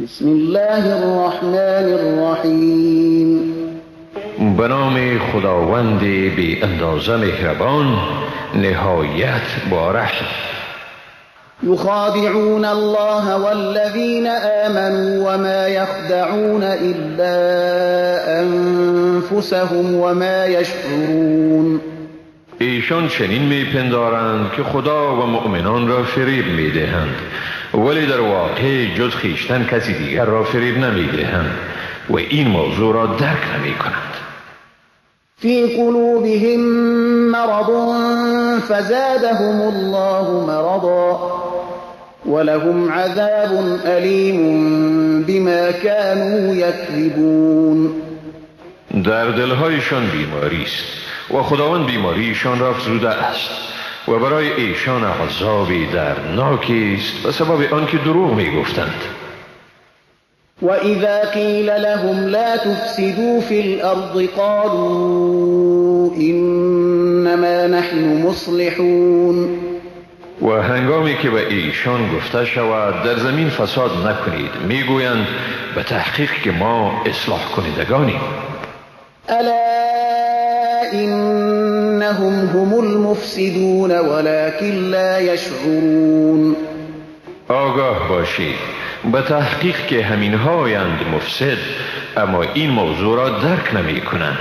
بسم الله الرحمن الرحیم. به نام خداوند بی اندازه مهربان نهایت بارش. یخادعون الله والذین آمنوا وما یخدعون الا انفسهم وما یشعرون. ایشان چنین میپندارند که خدا و مؤمنان را فریب میدهند، ولی در واقع جز خیشتن کسی دیگر را فریب نمیدهند و این موضوع را درک نمی کنند. فی قلوبهم مرض فزادهم الله مرضا ولهم عذاب علیم بما كانوا یکذبون. در دلهایشان بیماری است و خداوند بیماریشان را افزوده است و برای ایشان عذابی دردناکی است به سبب آنکه دروغ میگفتند. وَإِذَا قِيلَ لَهُمْ لَا تُفْسِدُوا فِي الْأَرْضِ قَالُوا إِنَّمَا نَحْنُ مُصْلِحُونَ. و هنگامی که به ایشان گفته شود در زمین فساد نکنید، میگویند به تحقیق که ما اصلاح کنندگانیم. أَلَا إِنَّهُمْ هُمُ الْمُفْسِدُونَ وَلَكِنْ لَا يَشْعُرُونَ. آگاه باشید به تحقیق که همینهایند مفسد، اما این موضوع را درک نمی کنند.